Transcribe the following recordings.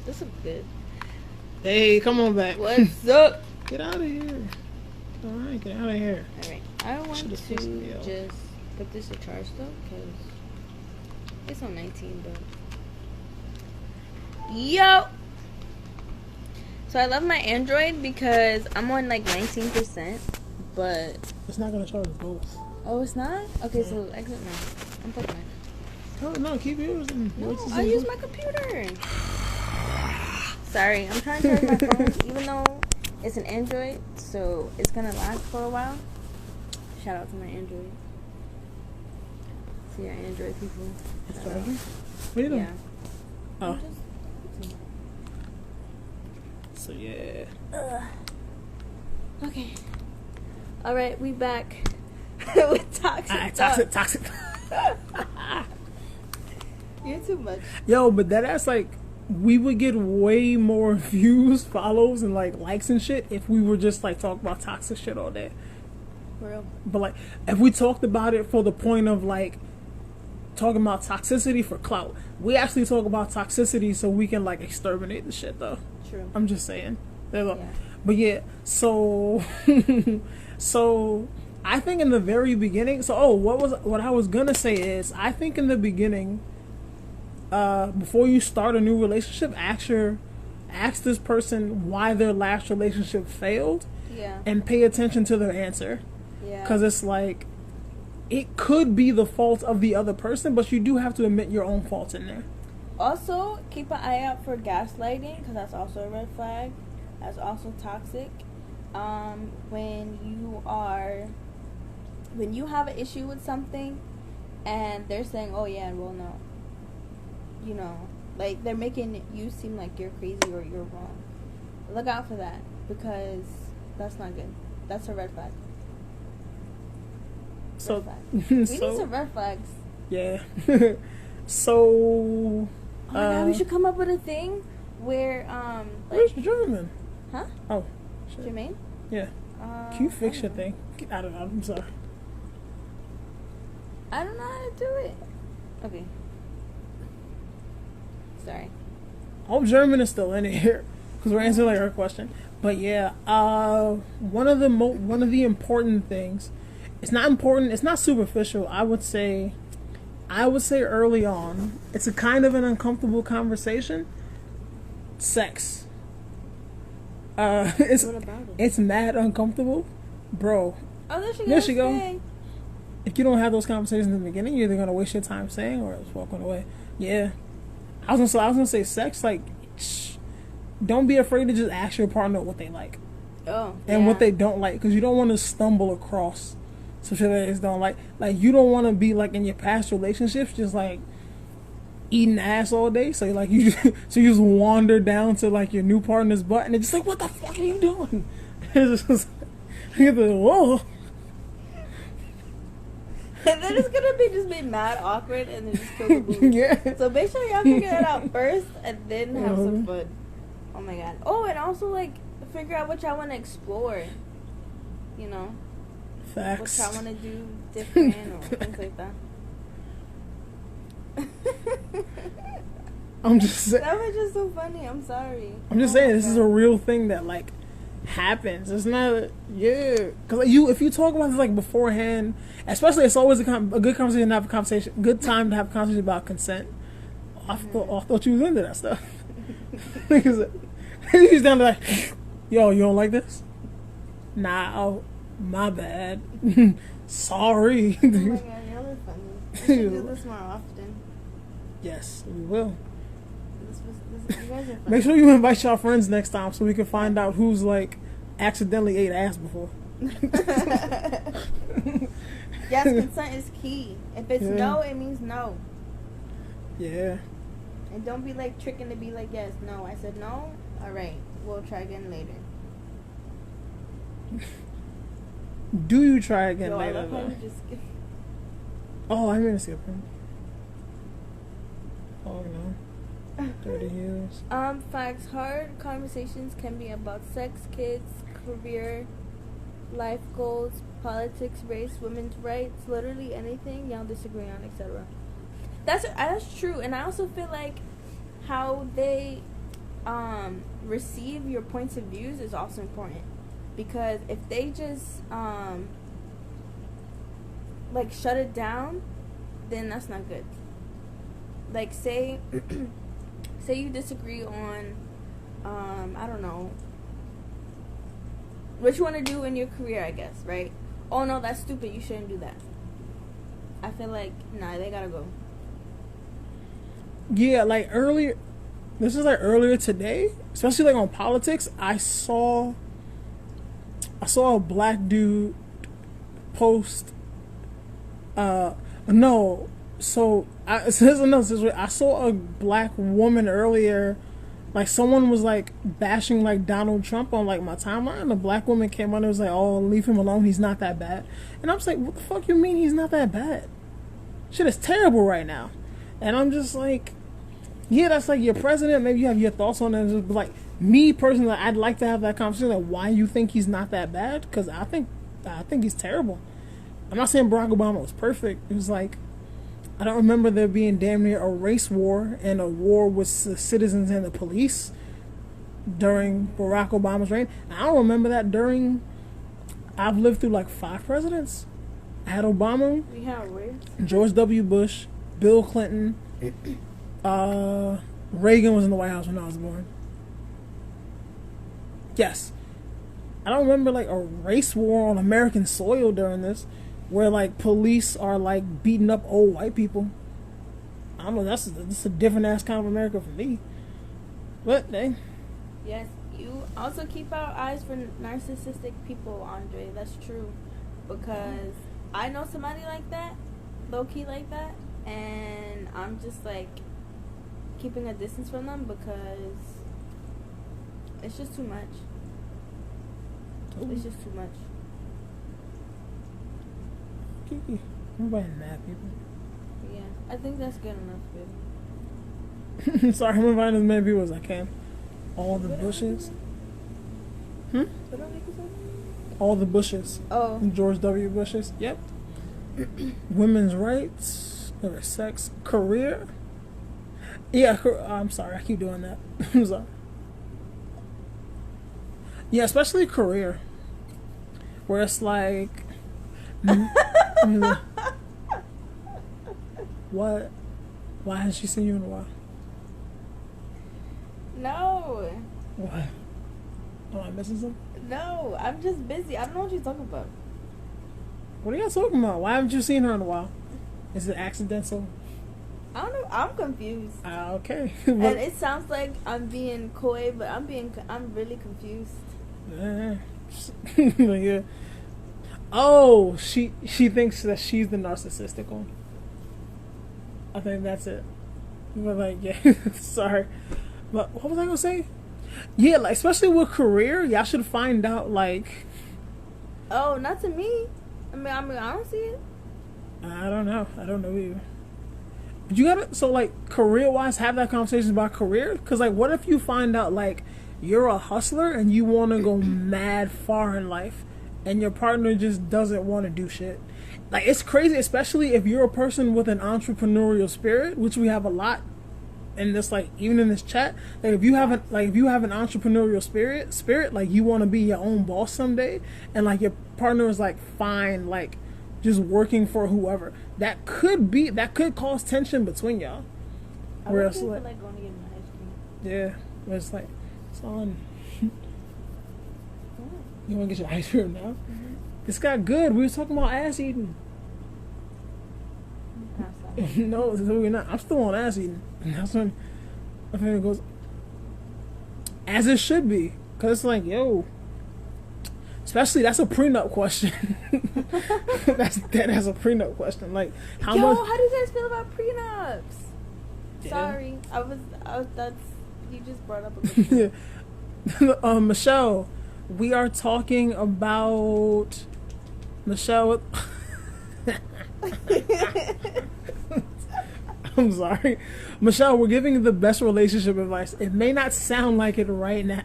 This is good. Hey, come on back. What's up? Get out of here. Alright, get out of here. Alright, I want to just put this to charge though, because it's on 19, but... Yo! So I love my Android because I'm on like 19%, but... It's not going to charge both. Oh, it's not? Okay, so exit now. I'm plugging it. Oh, no, keep using. No, I use my computer. Sorry, I'm trying to charge my phone, even though it's an Android, so it's gonna last for a while. Shout out to my Android. See our Android people. It's charging? What are you doing? Yeah. Oh. So, yeah. Okay. Alright, we back with toxic. Toxic. You're too much. Yo, but that's like, we would get way more views, follows, and like likes and shit if we were just like talking about toxic shit all day. For real. But like, if we talked about it for the point of like talking about toxicity for clout, we actually talk about toxicity so we can like exterminate the shit though. True. I'm just saying. Yeah. But yeah, so so I think in the very beginning, what I was gonna say is, I think in the beginning, before you start a new relationship, ask this person why their last relationship failed. Yeah. And pay attention to their answer. Yeah. Because it's like, it could be the fault of the other person, but you do have to admit your own faults in there. Also, keep an eye out for gaslighting, because that's also a red flag. That's also toxic. When you have an issue with something and they're saying, oh yeah, well no, you know, like they're making you seem like you're crazy or you're wrong. Look out for that, because that's not good. That's a red flag. So, we need some red flags. Yeah. So, oh my god, we should come up with a thing where where's German? Huh? Oh, shit. Jermaine? Yeah. Can you fix your thing? I don't know. I'm sorry. I don't know how to do it. Okay. Sorry. I hope German is still in here because we're answering like her question. But yeah, one of the important things. It's not important. It's not superficial. I would say early on, it's a kind of an uncomfortable conversation. Sex. It's what about it? It's mad uncomfortable, bro. Oh, there she goes. If you don't have those conversations in the beginning, you're either gonna waste your time saying or it's walking away. Yeah, I was gonna say sex. Like, don't be afraid to just ask your partner what they like. Oh. And what they don't like, because you don't want to stumble across some shit that they just don't like. Like, you don't want to be like in your past relationships, just like eating ass all day. So like you just wander down to like your new partner's butt, and they're just like, "What the fuck are you doing?" It's just whoa. And then it's gonna be just mad awkward, and then just kill the mood. Yeah. So make sure y'all figure that out first, and then have some fun. Oh my god. Oh, and also like figure out what y'all want to explore. You know. Facts. What y'all want to do different or things like that. I'm just saying. That was just so funny. I'm sorry. I'm just saying, this is a real thing that like happens. It's not, yeah. Because if you talk about this like beforehand, especially, it's always a good conversation to have a conversation. Good time to have a conversation about consent. I thought you was into that stuff. He's down to like, yo, you don't like this? Nah, oh, my bad. Sorry. Oh my god, y'all are funny. We should do this more often. Yes, we will. You guys are funny. Make sure you invite y'all friends next time so we can find out who's like accidentally ate ass before. Yes, consent is key. If it's no, it means no. Yeah. And don't be like tricking to be like, yes, no. I said no. All right, we'll try again later. Do you try again Yo, later? I love how you just skip. Oh, I'm gonna skip him. Oh no. 30 years. Facts. Hard conversations can be about sex, kids, career, life goals, politics, race, women's rights, literally anything y'all disagree on, etc. That's true, and I also feel like how they receive your points of views is also important, because if they just like shut it down, then that's not good. Like say you disagree on I don't know what you want to do in your career, I guess, right? Oh no, that's stupid, you shouldn't do that. I feel like nah, they gotta go. Yeah, like earlier, this is like earlier today, especially like on politics. I saw a black dude post. No, so I saw a black woman earlier. Like someone was like bashing like Donald Trump on like my timeline, and a black woman came on and was like, "Oh, leave him alone. He's not that bad." And I was like, "What the fuck you mean he's not that bad? Shit is terrible right now." And I'm just like, yeah, that's like your president. Maybe you have your thoughts on it. Just like me personally, I'd like to have that conversation. Like, why you think he's not that bad? Because I think he's terrible. I'm not saying Barack Obama was perfect. It was like, I don't remember there being damn near a race war and a war with the citizens and the police during Barack Obama's reign. I don't remember that during. I've lived through like 5 presidents. I had Obama, We have where? George W. Bush, Bill Clinton. Reagan was in the White House when I was born. Yes. I don't remember like a race war on American soil during this, where like police are like beating up old white people. I don't know, that's a different ass kind of America for me. But dang. Yes, you also keep our eyes for narcissistic people, Andre. That's true. Because I know somebody like that, low key like that, and I'm just like keeping a distance from them because it's just too much. It's just too much. Everybody mad people. Yeah, I think that's good enough, baby. Sorry, I'm inviting as many people as I can. All the bushes. What are we saying? All the bushes. Oh. George W. Bushes. Yep. Women's rights. Sex. Career. Yeah, I'm sorry. I keep doing that. I'm sorry. Yeah, especially career. Where it's like... What? Why hasn't she seen you in a while? No. What? Am I missing something? No, I'm just busy. I don't know what you're talking about. What are y'all talking about? Why haven't you seen her in a while? Is it accidental? I don't know. I'm confused. Okay. And it sounds like I'm being coy, but I'm really confused. Yeah. Oh, she thinks that she's the narcissistic one. I think that's it. But like, yeah, sorry. But what was I gonna say? Yeah, like especially with career, y'all should find out like. Oh, not to me. I mean, I don't see it. I don't know either. But you gotta like career wise have that conversation about career, because like what if you find out like you're a hustler and you want to go mad far in life, and your partner just doesn't want to do shit. Like it's crazy, especially if you're a person with an entrepreneurial spirit, which we have a lot in this, like even in this chat. Like if you have an entrepreneurial spirit, like you want to be your own boss someday, and like your partner is like fine, like just working for whoever. That could cause tension between y'all. I Where would it's feel like, like going to get my ice cream. yeah, where it's like it's on. You want to get your ice cream now? Mm-hmm. It's got good. We were talking about ass eating. No, we're not. I'm still on ass eating. And that's when I think it goes as it should be. Because it's like, yo. Especially, that's a prenup question. that's a prenup question. Like, how much. How do you guys feel about prenups? Yeah. Sorry. You just brought up a good point. Yeah. Michelle, we are talking about. Michelle. I'm sorry. Michelle, we're giving you the best relationship advice. It may not sound like it right now.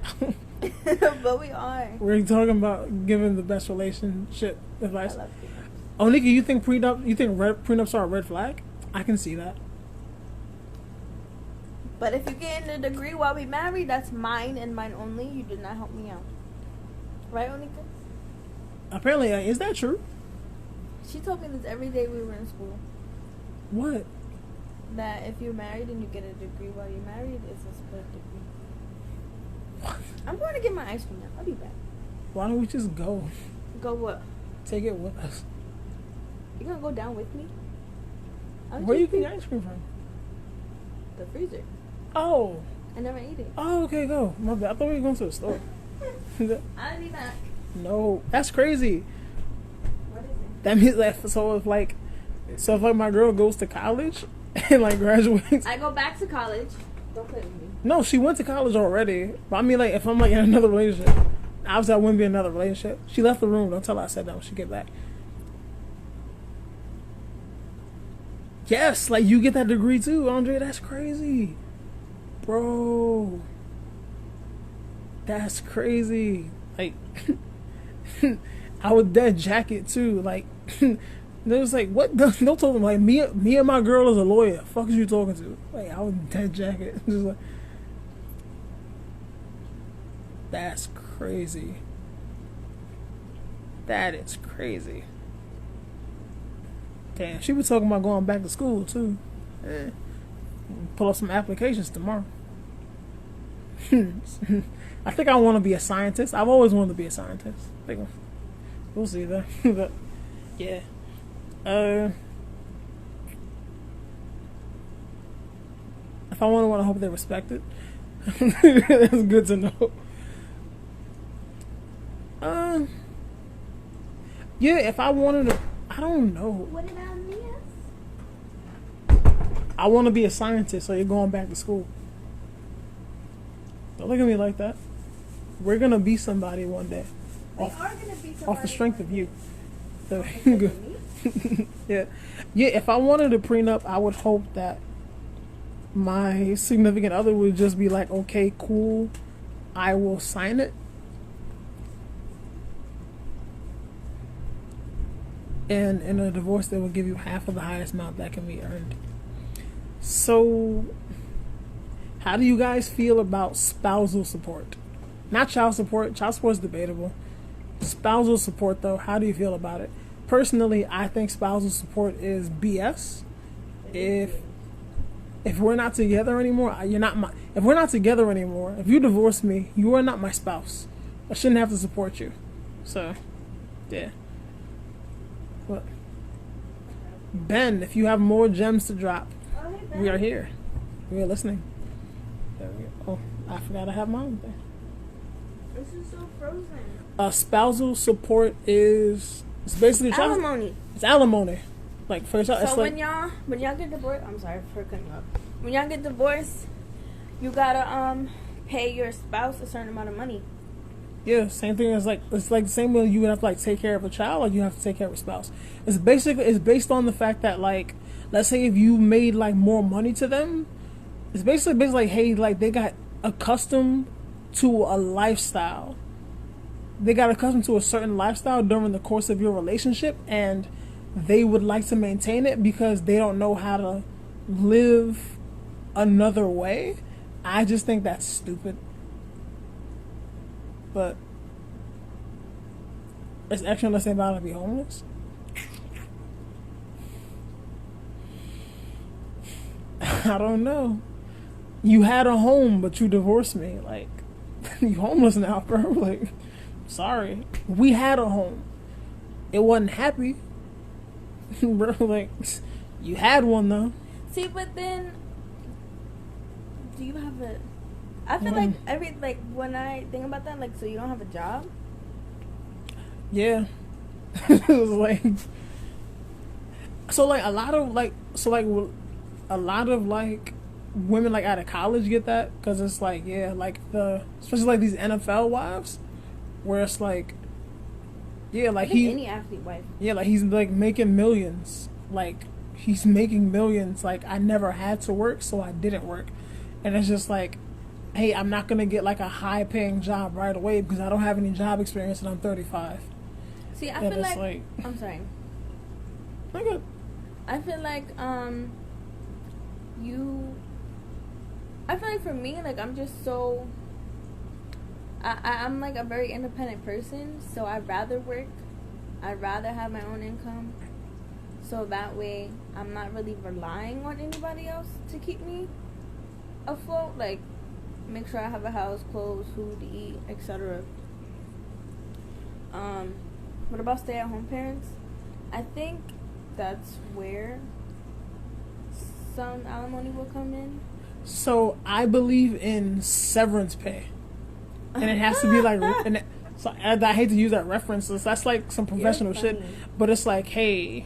But we are. We're talking about giving the best relationship advice. I love prenups. Oh, Nikki, you think prenups are a red flag? I can see that. But if you get in a degree while we married, that's mine and mine only. You did not help me out. Right, Onika? Apparently, is that true? She told me this every day we were in school. What? That if you're married and you get a degree while you're married, it's a split degree. What? I'm going to get my ice cream now. I'll be back. Why don't we just go? Go what? Take it with us. You gonna go down with me? Where you get your ice cream from? The freezer. Oh. I never ate it. Oh, okay, go. My bad. I thought we were going to the store. I'll be back. No, that's crazy. What is it? That means that so if my girl goes to college and like graduates. I go back to college. Don't play with me. No, she went to college already. But I mean, like, if I'm like in another relationship, obviously I wouldn't be in another relationship. She left the room. Don't tell her I said that when she get back. Yes, like you get that degree too, Andre. That's crazy, bro. That's crazy. Like, I would dead jacket too. Like, they was like, what? Don't tell them like me and my girl is a lawyer. Fuck is you talking to? Like, I would dead jacket. Just like, that's crazy. That is crazy. Damn, she was talking about going back to school too. Pull up some applications tomorrow. I think I want to be a scientist. I've always wanted to be a scientist. I think we'll see though. But yeah. If I want to, I hope they respect it. That's good to know. Yeah, if I wanted to, I don't know. What about me? I want to be a scientist, so you're going back to school. Don't look at me like that. We're gonna be somebody one day. We are gonna be somebody off the strength of you. So, me? yeah. If I wanted a prenup, I would hope that my significant other would just be like, okay, cool, I will sign it. And in a divorce, they will give you half of the highest amount that can be earned. So, how do you guys feel about spousal support? Not child support. Child support is debatable. Spousal support, though, how do you feel about it? Personally, I think spousal support is BS. If we're not together anymore, you're not my. If we're not together anymore, if you divorce me, you are not my spouse. I shouldn't have to support you. So, yeah. What? Ben, if you have more gems to drop, we are here. We are listening. There we go. Oh, I forgot I have my own thing. This is so frozen. Spousal support it's basically alimony. It's alimony. Like for yourself. So when y'all get divorced, I'm sorry for cutting you up. When y'all get divorced, you gotta pay your spouse a certain amount of money. Yeah, same thing as it's like the same way you would have to like take care of a child, like you have to take care of a spouse. It's based on the fact that like, let's say if you made like more money to them, it's basically like, hey, like they got accustomed to a lifestyle. They got accustomed to a certain lifestyle during the course of your relationship, and they would like to maintain it because they don't know how to live another way. I just think that's stupid. But it's actually unless they're about to be homeless. I don't know. You had a home, but you divorced me. Like, you homeless now, bro. Like, sorry. We had a home. It wasn't happy. Bro, like, you had one, though. See, but then, do you have a... I feel like when I think about that, like, so you don't have a job? Yeah. It was like... So, like, a lot of women, like, out of college get that. Because it's like, yeah, like, especially, like, these NFL wives. Where it's like... Yeah, like, any athlete wife. Yeah, like, he's, like, making millions. Like, he's making millions. Like, I never had to work, so I didn't work. And it's just like... Hey, I'm not going to get, like, a high-paying job right away because I don't have any job experience and I'm 35. See, I feel like... I'm sorry. Okay. I feel like, I I feel like for me, like, I'm just so... I'm, like, a very independent person, so I'd rather work. I'd rather have my own income. So that way, I'm not really relying on anybody else to keep me afloat. Like, make sure I have a house, clothes, food to eat, etc. What about stay-at-home parents? I think that's where some alimony will come in. So I believe in severance pay, and it has to be like. So I hate to use that reference. That's like some professional shit, but it's like, hey,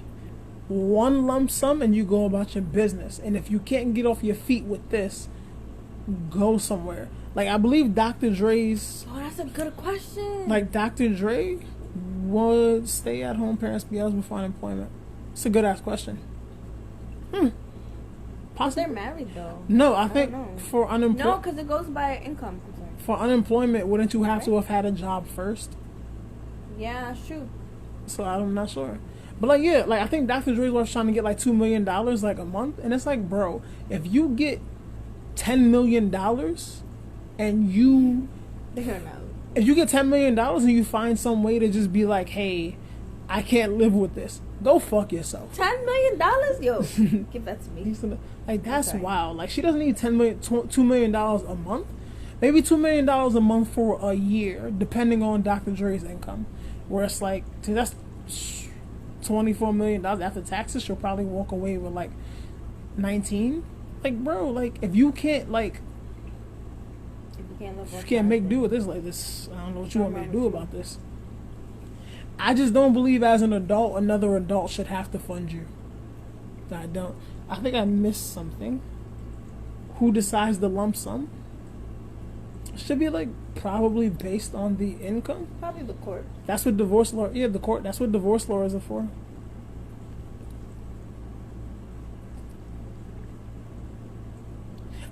one lump sum and you go about your business. And if you can't get off your feet with this, go somewhere. Like, I believe Dr. Dre's... Oh, that's a good question. Like, Dr. Dre would stay-at-home parents be eligible for unemployment? It's a good-ass question. Possibly. They're married, though. No, I think for unemployment... No, because it goes by income. I'm sorry. For unemployment, wouldn't you have to have had a job first? Yeah, shoot. So I'm not sure. But, like, yeah, like, I think Dr. Dre's was trying to get, like, $2 million, like, a month. And it's like, bro, if you get $10 million and you... If you get $10 million and you find some way to just be like, hey, I can't live with this, go fuck yourself. $10 million? Yo, give that to me. Like, that's wild. Like, she doesn't need $2 million a month. Maybe $2 million a month for a year, depending on Dr. Dre's income. Where it's like, that's $24 million after taxes. She'll probably walk away with like 19. Like, bro, like, if you can't, like, if you can't make do with this, like, this, I don't know what you want me to do about this. I just don't believe as an adult, another adult should have to fund you. I don't. I think I missed something. Who decides the lump sum? Should be, like, probably based on the income. Probably the court. That's what divorce law... Yeah, the court. That's what divorce lawyers are for.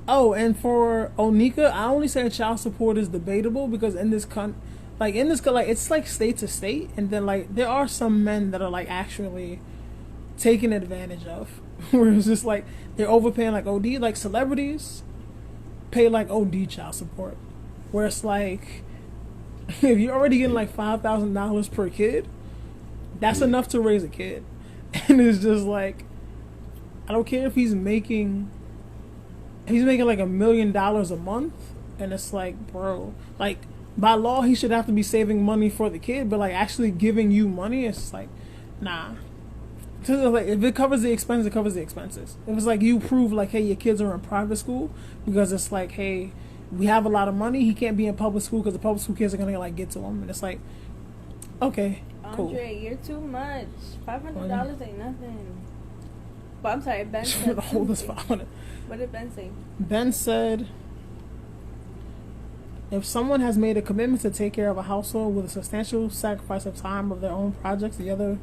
Oh, and for Onika, I only say child support is debatable because in this it's like state to state, and then, like, there are some men that are, like, actually taken advantage of, where it's just like they're overpaying, like, OD, like celebrities pay, like, OD child support, where it's like if you're already getting like $5,000 per kid, that's enough to raise a kid. And it's just like, I don't care if he's making like $1 million a month, and it's like, bro, like, by law he should have to be saving money for the kid, but, like, actually giving you money, it's like, nah. Like, if it covers the expenses, it covers the expenses. If it's like you prove, like, hey, your kids are in private school, because it's like, hey, we have a lot of money, he can't be in public school because the public school kids are gonna, like, get to him, and it's like, okay, cool. Andre, you're too much. $500 ain't nothing. But I'm sorry, Ben said hold this $500. What did Ben say? Ben said, if someone has made a commitment to take care of a household with a substantial sacrifice of time of their own projects, the other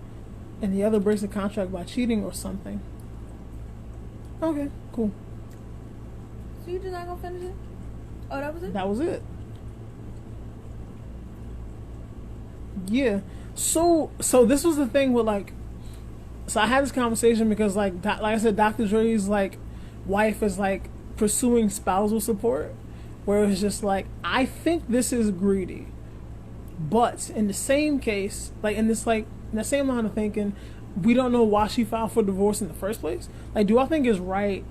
breaks the contract by cheating or something. Okay, cool. So you're just not gonna finish it? Oh, that was it? That was it. Yeah. So this was the thing with, like, so I had this conversation because, like I said, Dr. Dre's, like, wife is, like, pursuing spousal support, where it's just like, I think this is greedy, but in the same case, like, in this, like, in the same line of thinking, we don't know why she filed for divorce in the first place. Like, do I think it's right?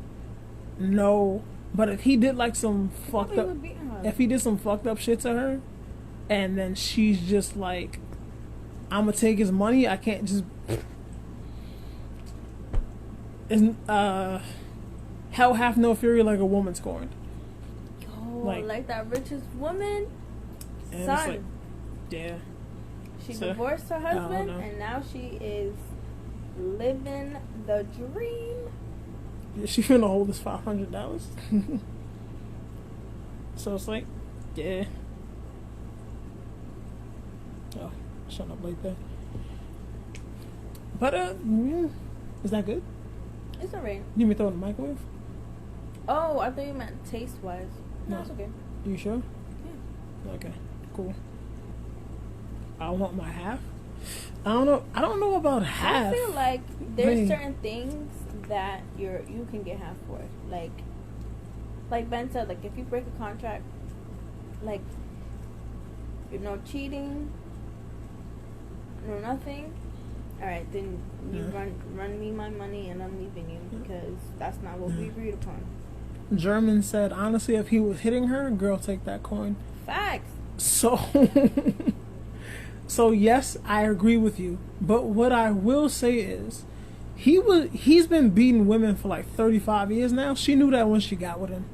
No. But if he did, like, some fucked up shit to her, and then she's just like, I'm gonna take his money, I can't just hell hath no fury like a woman scorned. Oh, like that richest woman, son. Like, yeah. She divorced her husband, and now she is living the dream. Yeah, she finna hold this $500. So it's like, yeah. Oh, shut up like that. But is that good? It's alright. You mean throw it in the microwave? Oh, I thought you meant taste wise. No, it's okay. You sure? Yeah. Okay, cool. I want my half. I don't know about half. I feel like there's certain things that you can get half for. Like, like Ben said, like if you break a contract, like you're no cheating, no nothing. All right, then you run me my money and I'm leaving you because that's not what we agreed upon. German said, honestly, if he was hitting her, girl, take that coin. Facts. So, so yes, I agree with you. But what I will say is, he's been beating women for like 35 years now. She knew that when she got with him.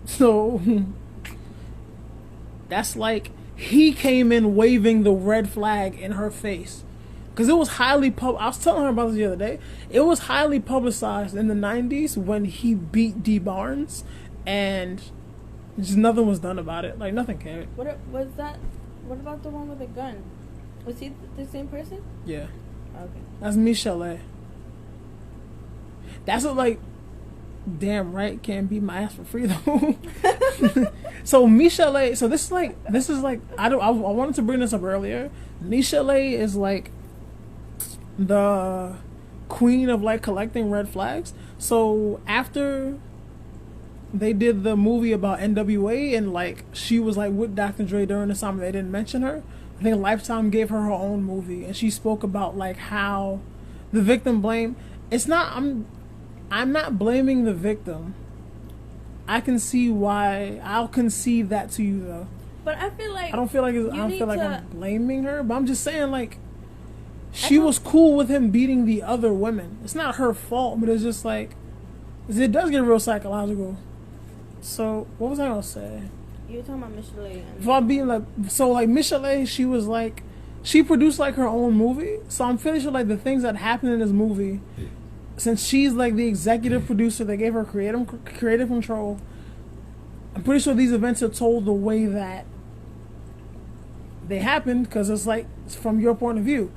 So, that's like, he came in waving the red flag in her face. Because it was highly I was telling her about this the other day. It was highly publicized in the 90s when he beat D. Barnes, and just nothing was done about it. Like, nothing cared. What was that? What about the one with the gun? Was he the same person? Yeah. Okay. That's Michelle. That's what, like, damn right, can't beat my ass for free though. So Michelle, so this is like I wanted to bring this up earlier. Michelle is like the queen of like collecting red flags. So after they did the movie about NWA and like she was like with Dr. Dre during the time they didn't mention her, I think Lifetime gave her own movie and she spoke about like how the victim blame. It's not I'm not blaming the victim. I can see why. I'll concede that to you though. But I feel like I don't feel like I'm blaming her, but I'm just saying like she was cool with him beating the other women. It's not her fault, but it's just like it does get real psychological. So what was I gonna say? You were talking about Michelle. If I'm being like Michelle, she was like she produced like her own movie. So I'm feeling sure like the things that happened in this movie, since she's like the executive producer, they gave her creative control. I'm pretty sure these events are told the way that they happened because it's like from your point of view.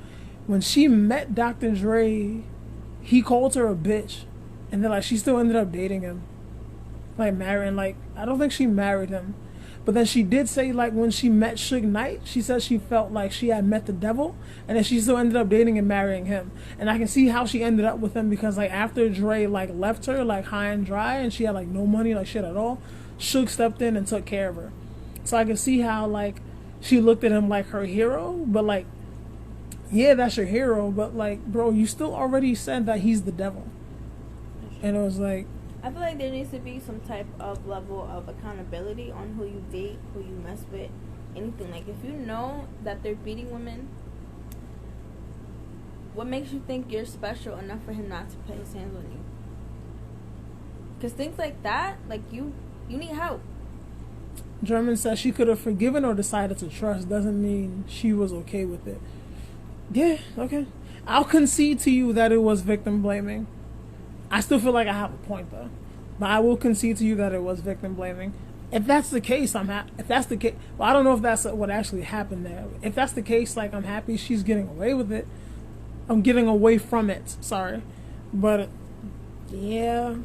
When she met Dr. Dre, he called her a bitch, and then like she still ended up dating him, like marrying. Like I don't think she married him, but then she did say like when she met Suge Knight, she said she felt like she had met the devil, and then she still ended up dating and marrying him. And I can see how she ended up with him because like after Dre like left her like high and dry, and she had like no money like shit at all, Suge stepped in and took care of her. So I can see how like she looked at him like her hero, but like. Yeah, that's your hero, but like, bro, you still already said that he's the devil. And it was like, I feel like there needs to be some type of level of accountability on who you date, who you mess with, anything. Like, if you know that they're beating women, what makes you think you're special enough for him not to put his hands on you? Because things like that, like, you need help. German says she could have forgiven or decided to trust. Doesn't mean she was okay with it. Yeah, okay. I'll concede to you that it was victim blaming. I still feel like I have a point though, but I will concede to you that it was victim blaming. If that's the case, I'm happy. If that's the case, well, I don't know if that's what actually happened there. If that's the case, like I'm happy she's getting away with it. I'm getting away from it. Sorry, but yeah.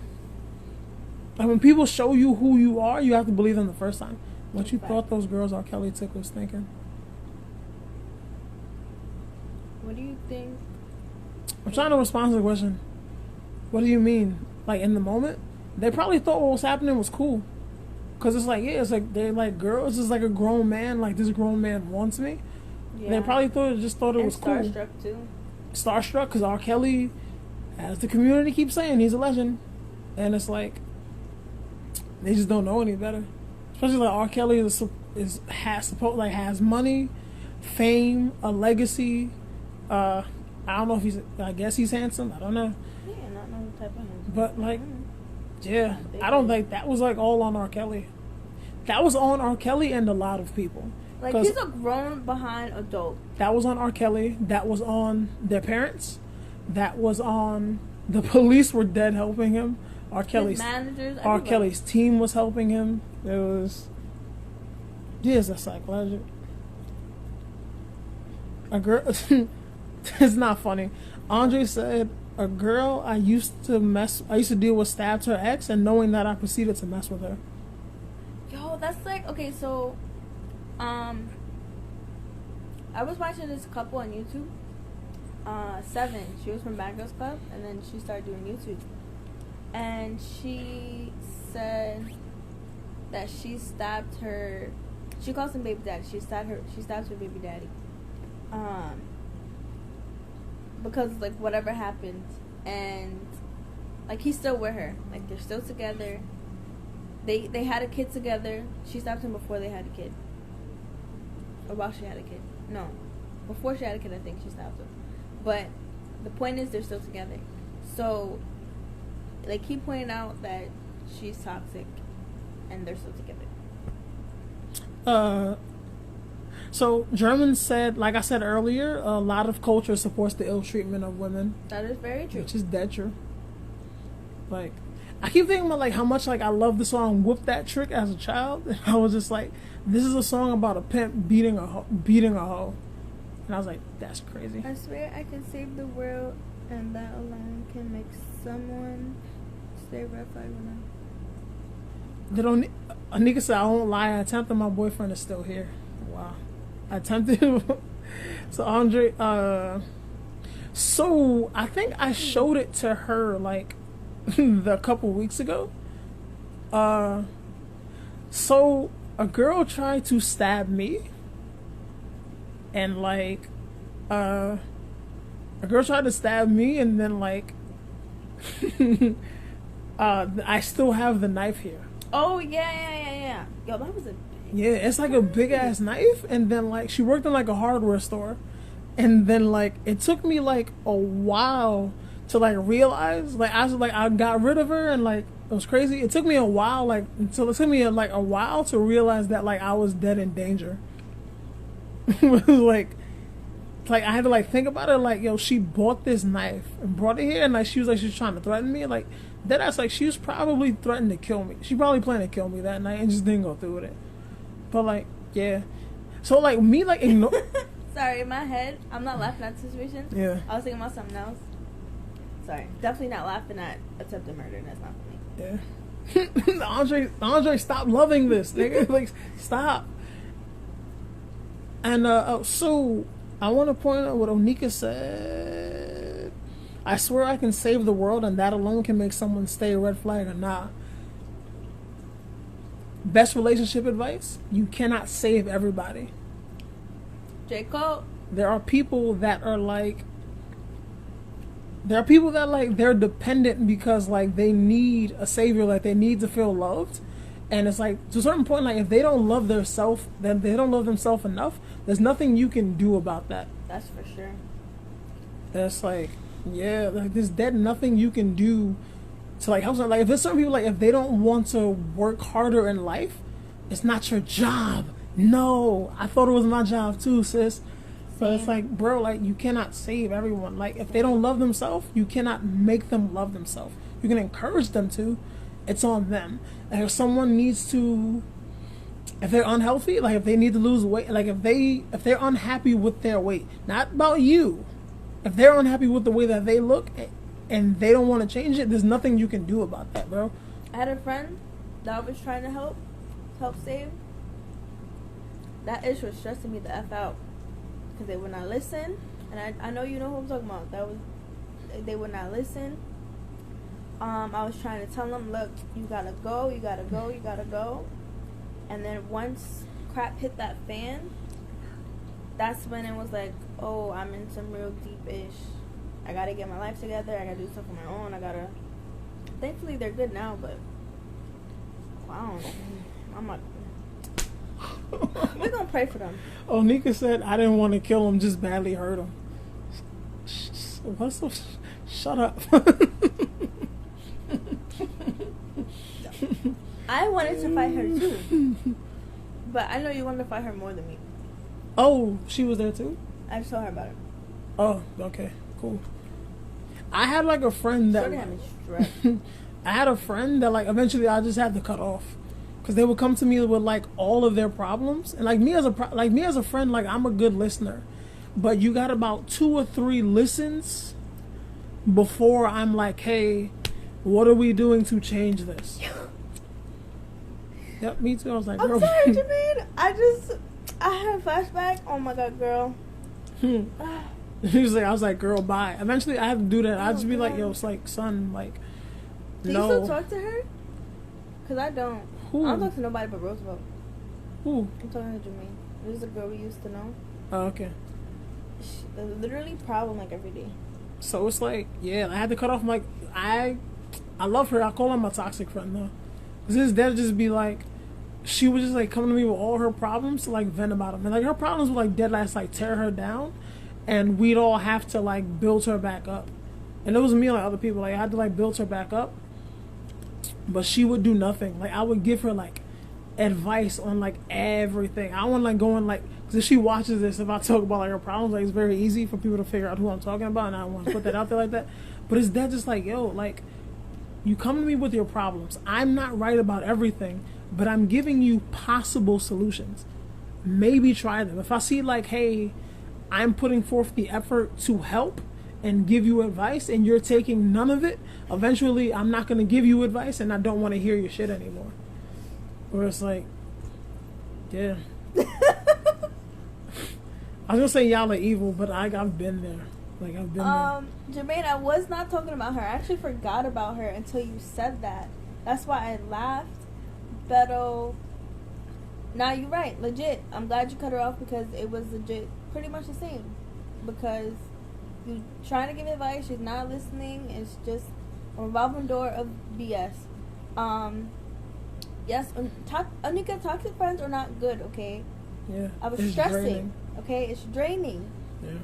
Like when people show you who you are, you have to believe them the first time. What you thought those girls R. Kelly took was thinking. What do you think? I'm trying to respond to the question. What do you mean? Like, in the moment? They probably thought what was happening was cool. Because it's like, yeah, it's like, they're like, girls, it's like a grown man. Like, this grown man wants me. Yeah. They probably thought it was cool. Starstruck, too. Starstruck, because R. Kelly, as the community keeps saying, he's a legend. And it's like, they just don't know any better. Especially, like, R. Kelly has money, fame, a legacy. I don't know if I guess he's handsome. I don't know. Yeah, not no type of handsome. But like, yeah, I don't think that was like all on R. Kelly. That was on R. Kelly and a lot of people. Like he's a grown behind adult. That was on R. Kelly. That was on their parents. That was on the police were dead helping him. R. Kelly's managers. R. Kelly's team was helping him. It was. Yeah, it's a psychological. A girl. It's not funny. Andre said, a girl I used to deal with stabbed her ex, and knowing that I proceeded to mess with her. Yo, that's like, okay, so, I was watching this couple on YouTube, Seven. She was from Bad Girls Club, and then she started doing YouTube. And she said that she stabbed her. She calls him baby daddy. She stabbed her baby daddy. Because like whatever happened, and like he's still with her. Like they're still together. They had a kid together. She stabbed him before they had a kid. Or while she had a kid. No. Before she had a kid, I think she stabbed him. But the point is they're still together. So, like, he pointed out that she's toxic and they're still together. So, German said, like I said earlier, a lot of culture supports the ill treatment of women. That is very true. Which is dead true. Like, I keep thinking about like how much like I love the song "Whoop That Trick" as a child. And I was just like, this is a song about a pimp beating a hoe, and I was like, that's crazy. I swear I can save the world, and that alone can make someone stay red flag when Anika said, I won't lie, I attempted, my boyfriend is still here. Wow. I attempted. So Andre, so I think I showed it to her like a couple weeks ago. So a girl tried to stab me, and like a girl tried to stab me, and then like I still have the knife here. Oh yeah. Yo, that was a it's like a big ass knife, and then like she worked in like a hardware store, and then like it took me like a while to like realize, like I got rid of her, and like it was crazy. It took me a while, like it took me a while to realize that like I was dead in danger. It was like I had to like think about it, like yo, she bought this knife and brought it here, and like she was trying to threaten me, like that's like she was probably threatening to kill me. She probably planned to kill me that night and just didn't go through with it. But like so like me like ignore. Sorry, in my head, I'm not laughing at the situation. Yeah. I was thinking about something else. Sorry. Definitely not laughing at attempted murder. That's not funny. Yeah. Andre, stop loving this, nigga. Like, stop. And, so, I want to point out what Onika said. I swear I can save the world, and that alone can make someone stay a red flag or not. Best relationship advice? You cannot save everybody. J. Cole. There are people that are like, they're dependent because like they need a savior, like they need to feel loved, and it's like to a certain point, like if they don't love themselves, then they don't love themselves enough. There's nothing you can do about that. That's for sure. That's like like there's nothing you can do to like help them. Like if there's certain people, like if they don't want to work harder in life, it's not your job. No, I thought it was my job too, sis. But it's like, bro, like you cannot save everyone. Like if they don't love themselves, you cannot make them love themselves. You can encourage them to. It's on them. Like if someone needs to, if they're unhealthy, like if they need to lose weight, like if they're unhappy with their weight, not about you. If they're unhappy with the way that they look and they don't want to change it, there's nothing you can do about that, bro. I had a friend that I was trying to help save. That ish was stressing me the F out. Because they would not listen. And I know you know who I'm talking about. They would not listen. I was trying to tell them, look, you gotta go. And then once crap hit that fan, that's when it was like, oh, I'm in some real deep-ish. I gotta get my life together. I gotta do stuff on my own. Thankfully, they're good now, but wow, I'm not. We're gonna pray for them. Onika said, I didn't want to kill him, just badly hurt him. Shut up. I wanted to fight her too. But I know you wanted to fight her more than me. Oh, she was there too? I just told her about it. Oh, okay, cool. I had like a friend that I had a friend that like eventually I just had to cut off. Because they would come to me with like all of their problems, and like me as a friend, like I'm a good listener, but you got about 2 or 3 listens before I'm like, hey, what are we doing to change this? Yep, me too. I was like, I'm girl. sorry, Jermaine. I had a flashback. Oh my god, girl. I was like, girl, bye. Eventually, I had to do that. I'd just be like, yo, it's like, son, like, do no. you still talk to her? Cause I don't. Who? I don't talk to nobody but Roosevelt. Who? I'm talking to Jermaine. This is a girl we used to know. Oh, okay. She, literally problem like every day. So it's like, yeah, I had to cut off. Like, I love her. I call her my toxic friend though. Cause his dad just be like, she would just like come to me with all her problems to like vent about them, and like her problems would like dead last like tear her down, and we'd all have to like build her back up. And it wasn't me, like other people. Like I had to like build her back up, but she would do nothing. Like I would give her like advice on like everything. I want like going like, because if she watches this, if I talk about like her problems, like it's very easy for people to figure out who I'm talking about, and I don't want to put that out there like that. But it's that just like, yo, like you come to me with your problems. I'm not right about everything, but I'm giving you possible solutions. Maybe try them. If I see like, hey, I'm putting forth the effort to help and give you advice and you're taking none of it, eventually I'm not going to give you advice and I don't want to hear your shit anymore. Or it's like, yeah. I was going to say y'all are evil, but I've been there. Like, I've been there. Jermaine, I was not talking about her. I actually forgot about her until you said that. That's why I laughed. But, now you're right. Legit. I'm glad you cut her off because it was legit pretty much the same. Because you trying to give advice, she's not listening. It's just a revolving door of BS. Yes, Anika, toxic friends are not good, okay? Yeah. I was stressing, draining. Okay? It's draining. Yeah.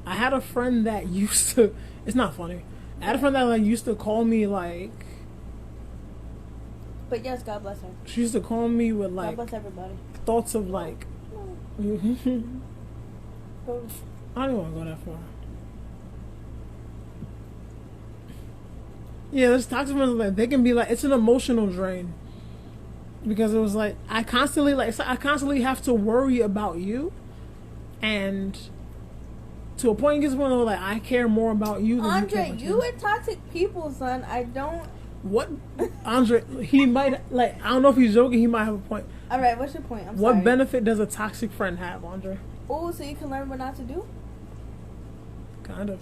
I had a friend that used to, it's not funny. I had a friend that like used to call me like, but yes, God bless her. She used to call me with like, God bless everybody. Thoughts of like, I don't even want to go that far. Yeah, there's toxic friends like they can be like, it's an emotional drain. Because it was like I constantly have to worry about you, and to a point it gets to the point where like I care more about you than Andre, you are toxic people, son. I don't. What, Andre? He might like. I don't know if he's joking. He might have a point. All right, what's your point? What sorry. Benefit does a toxic friend have, Andre? Oh, so you can learn what not to do. Kind of.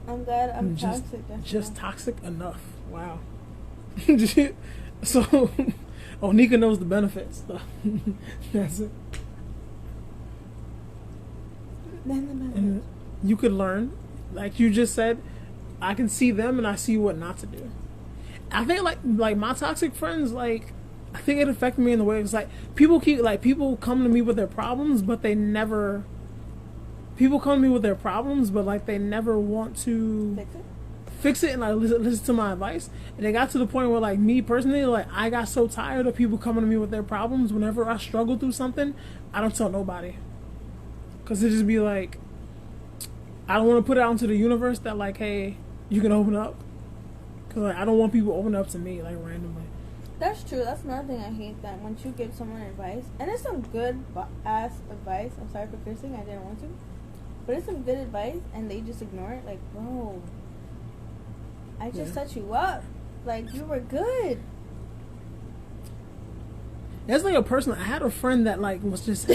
I'm glad I'm just, toxic. Just toxic enough. Wow. So, Nika knows the benefits. So. That's it. And you could learn, like you just said. I can see them and I see what not to do. I think like my toxic friends, like I think it affected me in the way it's like people come to me with their problems, but they never. People come to me with their problems, but like they never want to fix it and like listen to my advice. And it got to the point where like me personally, like I got so tired of people coming to me with their problems. Whenever I struggle through something, I don't tell nobody, cause it just be like I don't want to put it out into the universe that like, hey, you can open up, cause like I don't want people opening up to me like randomly. That's true. That's another thing I hate, that once you give someone advice, and it's some good ass advice. I'm sorry for cursing. I didn't want to. But it's some good advice, and they just ignore it. Like, bro, I just set you up. Like, you were good. That's like a person. I had a friend that like was just.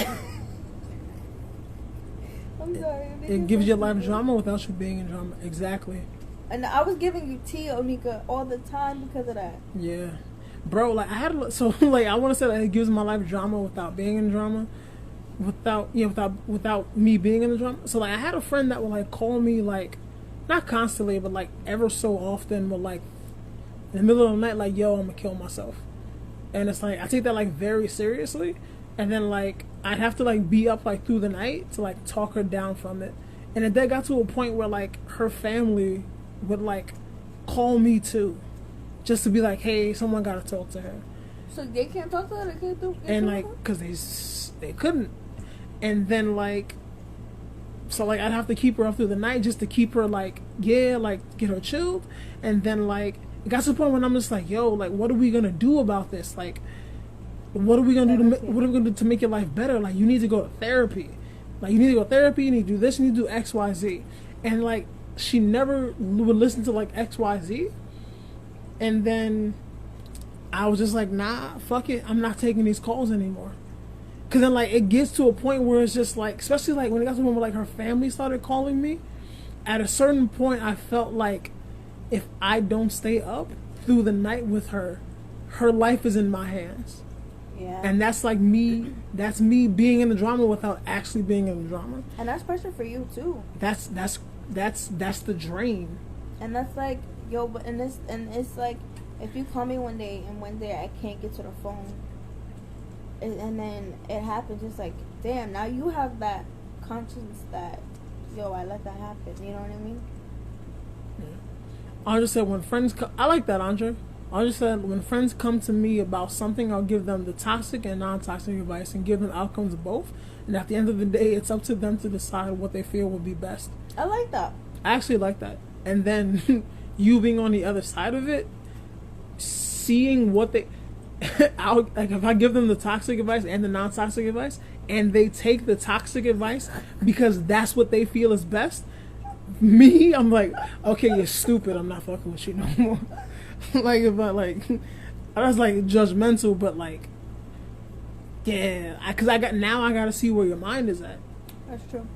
I'm sorry. It gives you a lot of drama without you being in drama. Exactly. And I was giving you tea, Onika, all the time because of that. Yeah, bro. Like I had like I want to say that it gives my life drama without being in drama. Without me being in the drama. So like I had a friend that would like call me like not constantly but like ever so often would like in the middle of the night like, yo, I'm gonna kill myself. And it's like I take that like very seriously, and then like I'd have to like be up like through the night to like talk her down from it. And it then got to a point where like her family would like call me too, just to be like, hey, someone gotta talk to her. So they can't talk to her? They can't do and like because they couldn't. And then like so like I'd have to keep her up through the night just to keep her like, yeah, like get her chilled. And then like it got to the point when I'm just like, yo, like what are we gonna do about this? Like what are we gonna do to make your life better? Like you need to go to therapy. Like you need to go to therapy, you need to do this, you need to do XYZ. And like she never would listen to like XYZ. And then I was just like, nah, fuck it, I'm not taking these calls anymore. Cause then like it gets to a point where it's just like, especially like when it got to the point where like her family started calling me, at a certain point I felt like if I don't stay up, through the night with her, her life is in my hands. Yeah. And that's like me. That's me being in the drama without actually being in the drama. And that's pressure for you too. That's the drain. And that's like, yo, but and it's like, if you call me one day and one day I can't get to the phone, and then it happens, it's like, damn, now you have that conscience that, yo, I let that happen. You know what I mean? Yeah. Andre said when friends come, I like that, Andre. Andre said when friends come to me about something, I'll give them the toxic and non-toxic advice and give them outcomes of both. And at the end of the day, it's up to them to decide what they feel will be best. I like that. I actually like that. And then you being on the other side of it, seeing what they, like if I give them the toxic advice and the non-toxic advice, and they take the toxic advice because that's what they feel is best, me, I'm like, okay, you're stupid. I'm not fucking with you no more. Like if I was like judgmental, but like, yeah, because I gotta see where your mind is at. That's true.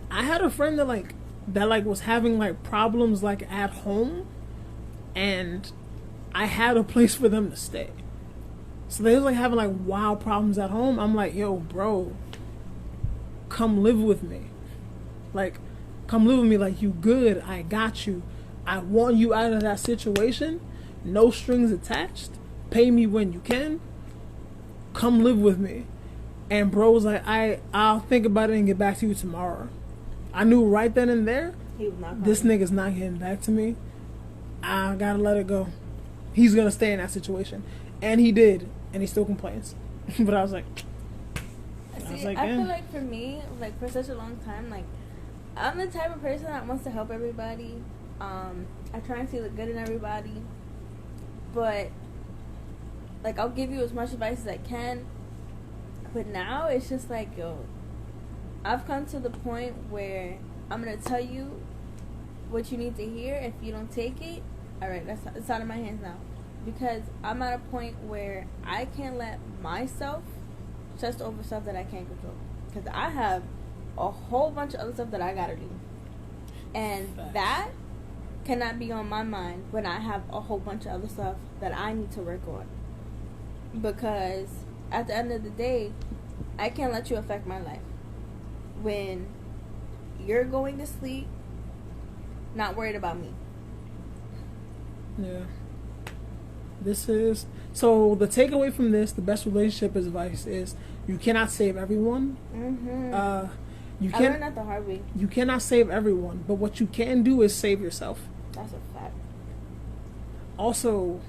I had a friend that was having like problems like at home, and I had a place for them to stay. So they was like having like wild problems at home. I'm like, yo, bro, come live with me. Like, come live with me. Like, you good. I got you. I want you out of that situation. No strings attached. Pay me when you can. Come live with me. And bro was like, I'll think about it and get back to you tomorrow. I knew right then and there, this nigga's not getting back to me. I gotta let it go. He's gonna stay in that situation. And he did. And he still complains. But I was like, I feel like for me, like for such a long time, like I'm the type of person that wants to help everybody. I try and see the good in everybody. But like I'll give you as much advice as I can. But now it's just like, yo, I've come to the point where I'm gonna tell you what you need to hear. If you don't take it, alright, it's out of my hands now. Because I'm at a point where I can't let myself stress over stuff that I can't control. Because I have a whole bunch of other stuff that I gotta do. And that cannot be on my mind when I have a whole bunch of other stuff that I need to work on. Because at the end of the day, I can't let you affect my life. When you're going to sleep, not worried about me. Yeah. So the takeaway from this, the best relationship advice is you cannot save everyone. Mm-hmm. I learned that the hard way. You cannot save everyone, but what you can do is save yourself. That's a fact. Also,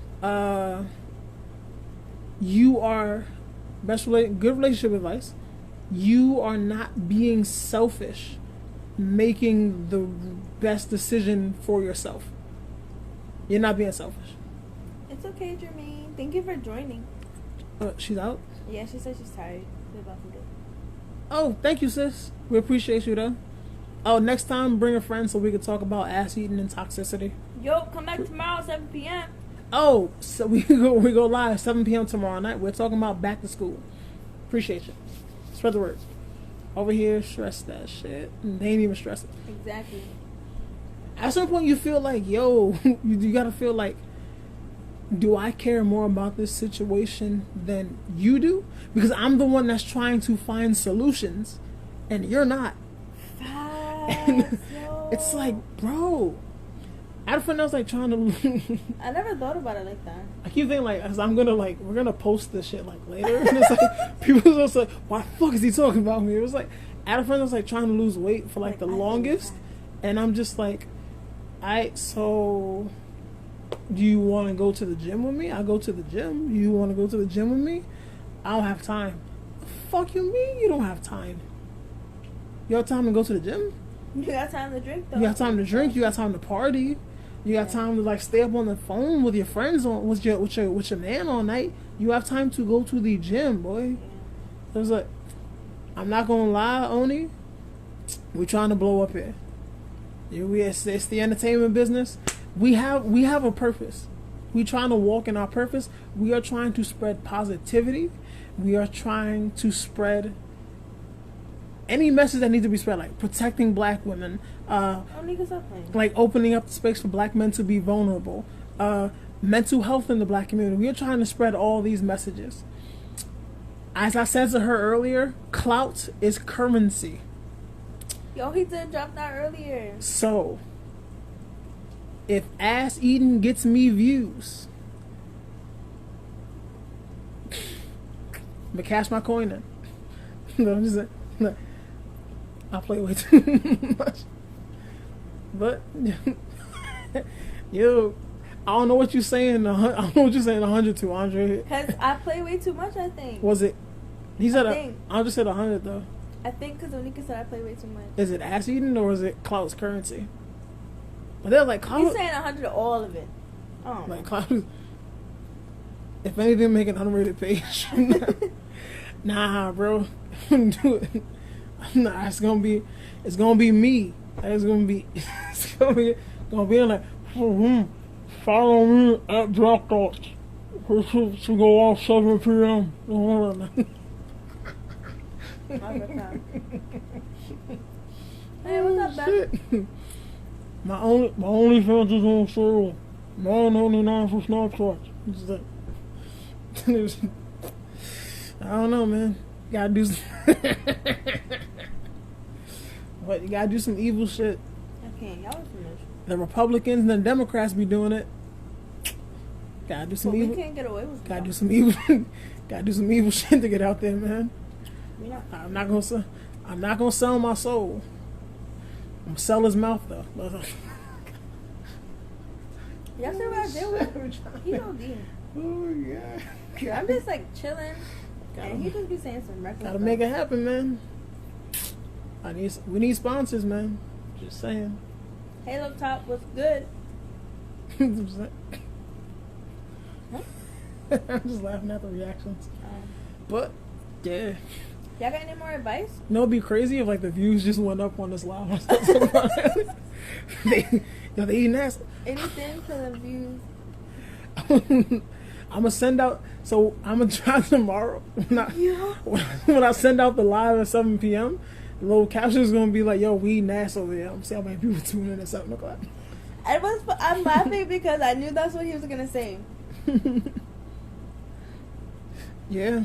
you are good relationship advice. You are not being selfish, making the best decision for yourself. You're not being selfish. It's okay, Jermaine. Thank you for joining. She's out? Yeah, she said she's tired. She's about to go. Oh, thank you, sis. We appreciate you, though. Oh, next time, bring a friend so we can talk about ass eating and toxicity. Yo, come back tomorrow, 7 p.m. Oh, so we go live 7 p.m. tomorrow night. We're talking about back to school. Appreciate you. Spread the word. Over here, stress that shit. They ain't even stress it. Exactly. At some point, you feel like, yo, you gotta feel like, do I care more about this situation than you do? Because I'm the one that's trying to find solutions, and you're not. And it's like, bro, I had a friend that was like trying to. I never thought about it like that. I keep thinking like, as I'm gonna like, we're gonna post this shit like later, and it's like people just like, why the fuck is he talking about me? It was like, I had a friend that was like trying to lose weight for like the longest, and I'm just like, so do you want to go to the gym with me? I go to the gym. You want to go to the gym with me? I don't have time. The fuck you mean you don't have time? You have time to go to the gym? You got time to drink though. You got time to drink. You got time to party. You got time to like stay up on the phone with your friends with your man all night. You have time to go to the gym, boy. Yeah. So it's like, I'm not gonna lie, Oni. We're trying to blow up here. It's the entertainment business. We have a purpose. We're trying to walk in our purpose. We are trying to spread positivity. We are trying to spread any message that needs to be spread, like protecting black women, like opening up the space for black men to be vulnerable, mental health in the black community. We are trying to spread all these messages. As I said to her earlier, clout is currency. Yo, he did drop that earlier. So, if ass eating gets me views, but cash my coin in. No, I'm just saying. No, I play way too much. But yo, I don't know what you're saying. I don't know what you're saying. 100 to Andre. Cause I play way too much. I think. Was it? He said. I just said 100 though. I think because Onika said I play way too much. Is it ass eating or is it clout's currency? But they're like clout. He's saying 100 to all of it. Oh. Like clout. If anything, make an unrated page. Nah, bro. Do it. Nah, it's gonna be me. It's gonna be like, follow me at Drop Thoughtz. We should go off 7 p.m. Hey, what's up, Beth? My only fans is on sale. $9.99 for Snapchat. I don't know, man. Gotta do some but you gotta do some evil shit. Okay, y'all was finished. The Republicans and the Democrats be doing it. Gotta do some evil. We can't get away with it. Gotta do some evil. Gotta do some evil shit to get out there, man. I'm not gonna sell my soul. I'm gonna sell his mouth though. Y'all see what I did with he don't deal. Oh yeah. I'm just like chilling, and he just be saying some reckless Gotta stuff. make it happen, man. We need sponsors, man. Just saying. Hey, look, top, what's good? I'm just laughing at the reactions. But yeah. Y'all got any more advice? No, it'd be crazy if like the views just went up on this live. they eating ass. Anything for the views. I'm gonna send out. So I'm gonna try tomorrow. When I send out the live at 7 p.m., the little caption is gonna be like, "Yo, we eating ass over there." I'm see how many people tune in at 7 o'clock. I'm laughing because I knew that's what he was gonna say. Yeah.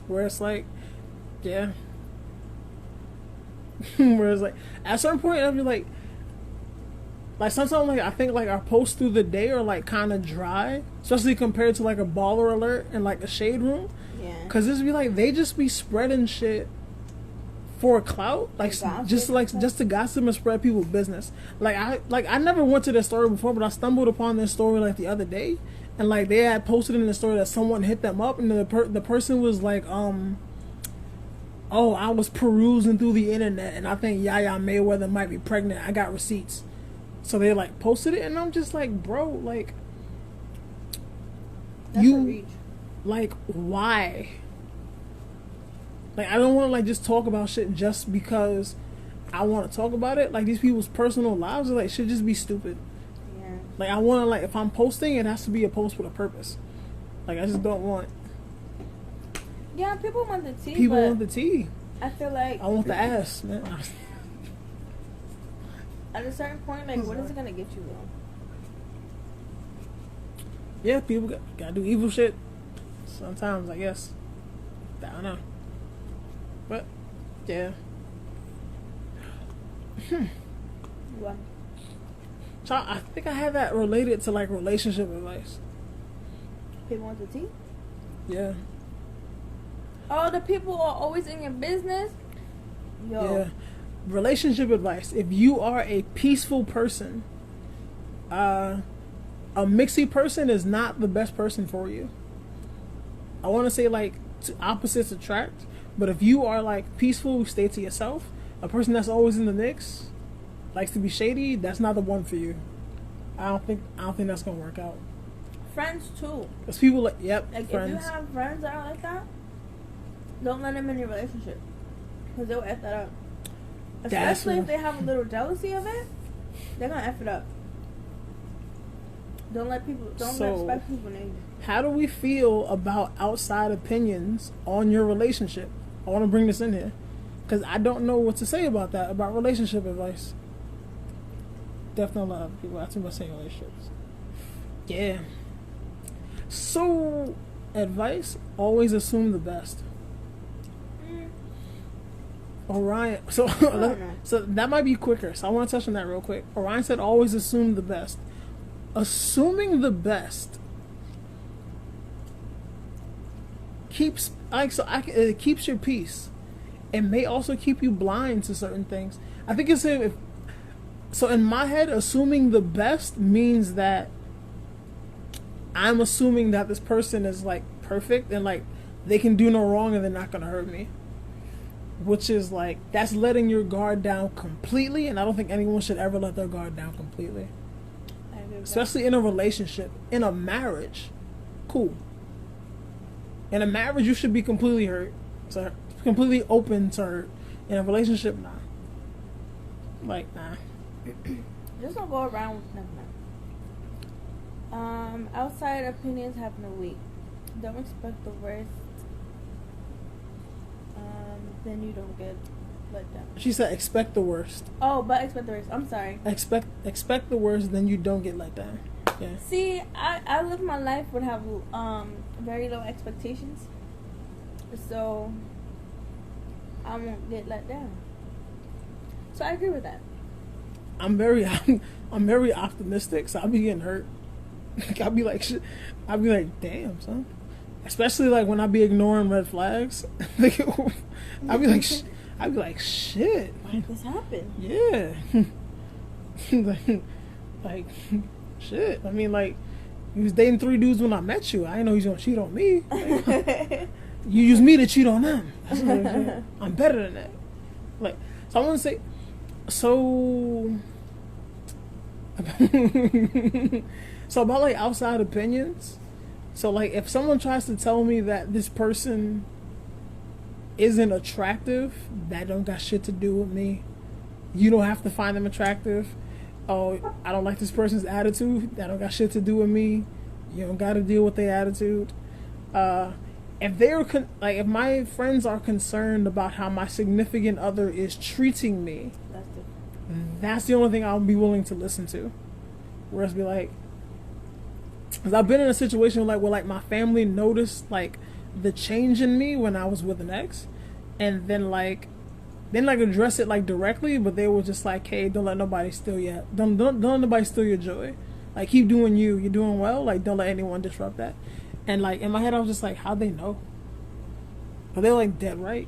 Where it's like, yeah. Where it's like, at a certain point, I'll be like sometimes like I think like our posts through the day are like kind of dry, especially compared to like a baller alert and like a shade room. Yeah. Cause this be like they just be spreading shit for clout, like just to gossip and spread people's business. I never went to their story before, but I stumbled upon their story like the other day. And like they had posted in the story that someone hit them up, and the person was like, "Oh, I was perusing through the internet, and I think Yaya Mayweather might be pregnant. I got receipts." So they like posted it, and I'm just like, "Bro, like, that's a reach. Like, why? Like, I don't want to like just talk about shit just because I want to talk about it. Like these people's personal lives are like should just be stupid." Like I want to like if I'm posting, it has to be a post with a purpose. Like I just don't want. Yeah, people want the tea. People want the tea. I feel like I want the ass, man. At a certain point, like what is it gonna get you though? Yeah, people gotta do evil shit. Sometimes, I guess. I don't know. But yeah. What? So I think I had that related to like relationship advice. People want the tea? Yeah. Oh, the people who are always in your business? Yo. Yeah. Relationship advice. If you are a peaceful person, a mixy person is not the best person for you. I want to say like opposites attract, but if you are like peaceful, stay to yourself, a person that's always in the mix, likes to be shady, that's not the one for you. I don't think that's gonna work out. Friends too. Cause people like like friends. If you have friends that are like that, don't let them in your relationship, cause they'll f that up. Especially if they have a little jealousy of it, they're gonna f it up. Don't respect people name you. How do we feel about outside opinions on your relationship? I want to bring this in here because I don't know what to say about that, about relationship advice. Definitely a lot of people asking about saying relationships. Yeah. So, advice: always assume the best. Orion. So, so that might be quicker. So I want to touch on that real quick. Orion said, always assume the best. Assuming the best keeps it keeps your peace. It may also keep you blind to certain things. I think it's so in my head, assuming the best means that I'm assuming that this person is like perfect and like they can do no wrong and they're not gonna hurt me. Which is like, that's letting your guard down completely, and I don't think anyone should ever let their guard down completely. Especially in a relationship. In a marriage, cool. In a marriage, you should be completely hurt. So completely open to hurt. In a relationship, nah. Like, nah. Just don't go around with nothing. Outside opinions have no weight. Don't expect the worst. Then you don't get let down. She said expect the worst. Oh, but expect the worst. I'm sorry. Expect the worst, then you don't get let down. Yeah. See, I live my life would have very low expectations, so I won't get let down. So I agree with that. I'm very optimistic, so I'll be getting hurt. I'll be like, damn, son. Especially like when I be ignoring red flags. I'd be like, shit. Why did this happen? Yeah. like, shit. I mean, like, you was dating 3 dudes when I met you. I didn't know he was gonna cheat on me. Like, you use me to cheat on them. I'm better than that. Like, so I want to say, so about like outside opinions. So like, if someone tries to tell me that this person isn't attractive, that don't got shit to do with me. You don't have to find them attractive. Oh, I don't like this person's attitude. That don't got shit to do with me. You don't got to deal with their attitude. If they're if my friends are concerned about how my significant other is treating me, that's the only thing I'll be willing to listen to. Whereas be like, because I've been in a situation like where like my family noticed like the change in me when I was with an ex, and then like address it like directly, but they were just like, hey, don't let nobody steal don't let nobody steal your joy. Like, keep doing you. You're doing well. Like, don't let anyone disrupt that. And like in my head, I was just like, how'd they know? But they're like dead right.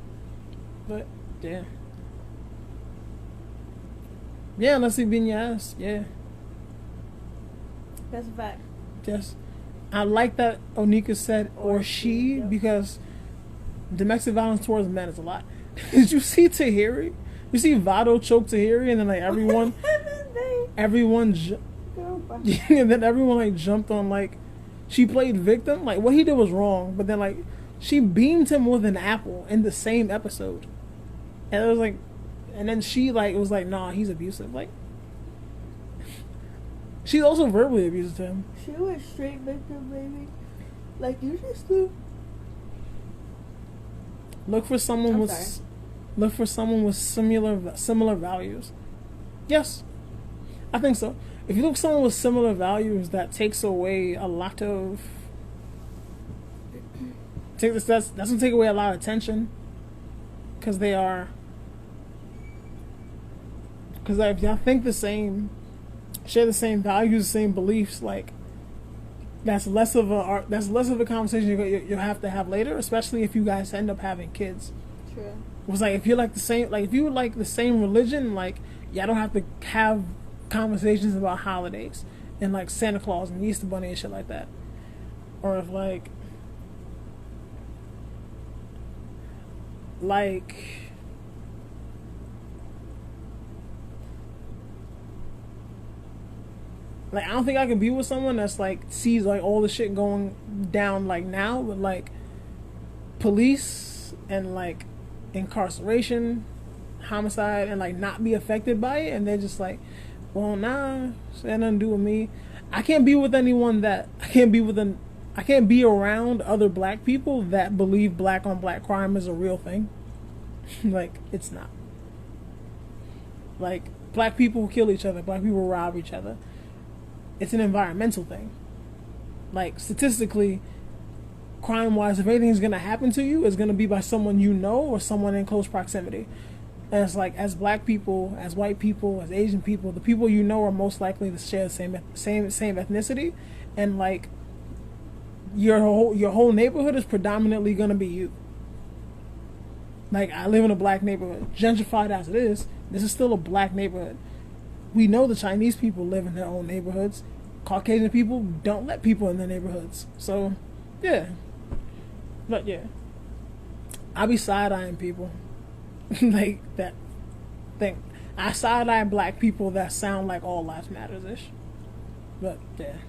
But yeah, unless they being your ass, yeah. That's a fact. Yes. I like that Onika said or she, because domestic violence towards men is a lot. Did you see Tahiri? You see Vado choke Tahiri, and then like everyone and then everyone like jumped on like she played victim. Like, what he did was wrong, but then like she beamed him with an apple in the same episode, and it was like, and then she like was like, nah, he's abusive. Like, she's also verbally abusive to him. She was straight victim, baby. Like, you just do. Look for someone with similar values. Yes, I think so. If you look for someone with similar values, that takes away a lot of. That's gonna take away a lot of tension, because they are. Because if y'all think the same, share the same values, the same beliefs, like that's less of a conversation you'll have to have later, especially if you guys end up having kids. True. It was like, if you like the same religion, like y'all don't have to have conversations about holidays and like Santa Claus and Easter Bunny and shit like that. Or if like I don't think I could be with someone that's like sees like all the shit going down like now with like police and like incarceration, homicide, and like not be affected by it, and they're just like, well, nah, it's got nothing to do with me. I can't be with anyone that I can't be around other black people that believe black on black crime is a real thing. Like, it's not. Like, black people kill each other, black people rob each other. It's an environmental thing. like statistically, crime wise, if anything's gonna happen to you, it's gonna be by someone you know or someone in close proximity. And it's like, as black people, as white people, as Asian people, the people you know are most likely to share the same ethnicity, and like your whole neighborhood is predominantly gonna be you. Like, I live in a black neighborhood, gentrified as it is. This is still a black neighborhood. We know the Chinese people live in their own neighborhoods. Caucasian people don't let people in their neighborhoods. So, yeah. But yeah, I be side-eyeing people. Like that thing. I side-eye black people that sound like all lives matters-ish. But yeah.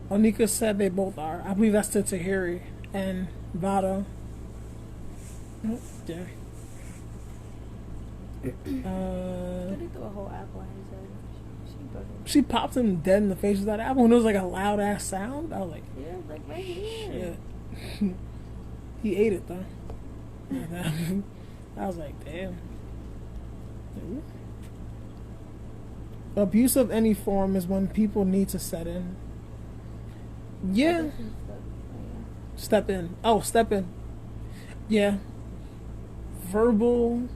Onika said they both are. I believe that's to Tahiri and Vado. Yeah. A whole apple on his head. She popped him dead in the face with that apple, and it was like a loud ass sound. I was like, yeah, like right here. Shit. He ate it though. I was like, damn. Abuse of any form is when people need to set in. Yeah. Step in. Oh, step in. Yeah. Verbal,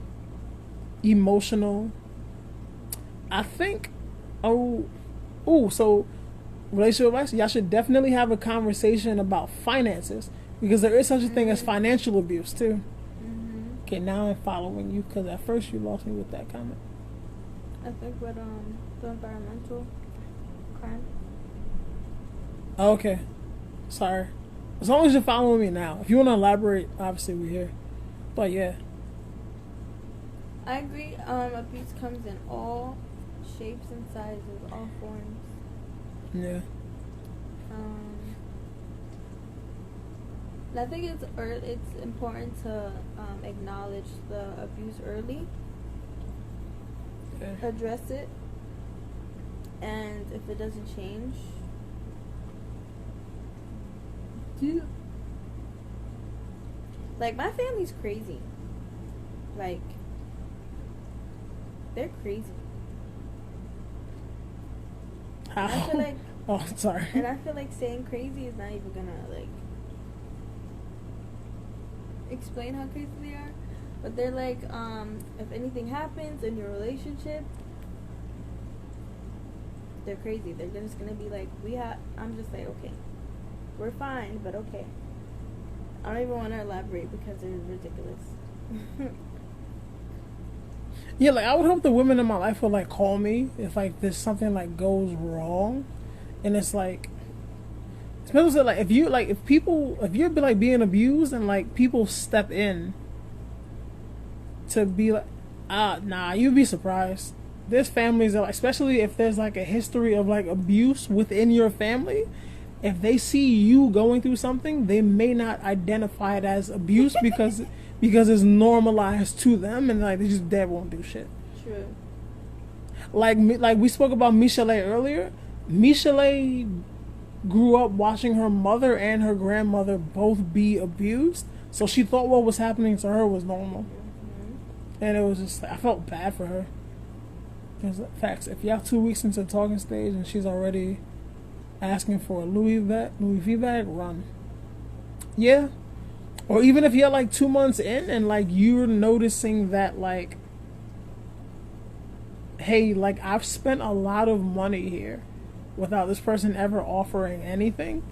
emotional. I think, so relationship advice, y'all should definitely have a conversation about finances, because there is such a thing as financial abuse too. Okay, now I'm following you, because at first you lost me with that comment. I think with the environmental crime. Okay, sorry. As long as you're following me now. If you want to elaborate, obviously we're here. But yeah. I agree. Abuse comes in all shapes and sizes, all forms. Yeah. And I think it's important to acknowledge the abuse early, Okay. address it, and if it doesn't change, like, my family's crazy. Like, they're crazy. How? I feel like, oh, sorry. and I feel like saying crazy is not even gonna like explain how crazy they are. But they're like, if anything happens in your relationship, they're crazy. They're just gonna be like, I'm just like, okay, we're fine, but okay. I don't even want to elaborate because they're ridiculous. Yeah, like, I would hope the women in my life would like call me if like there's something like goes wrong, and it's like, especially like if you're like being abused and like people step in to be like, nah, you'd be surprised. There's families that, like, especially if there's like a history of like abuse within your family, if they see you going through something, they may not identify it as abuse because it's normalized to them, and like they just dead won't do shit. True. Like we spoke about Michelet earlier. Michelet grew up watching her mother and her grandmother both be abused, so she thought what was happening to her was normal. Mm-hmm. And it was just, I felt bad for her. Because facts, if y'all 2 weeks into the talking stage and she's already asking for a Louis V bag, run. Yeah. Or even if you're like 2 months in and like you're noticing that like, hey, like I've spent a lot of money here without this person ever offering anything,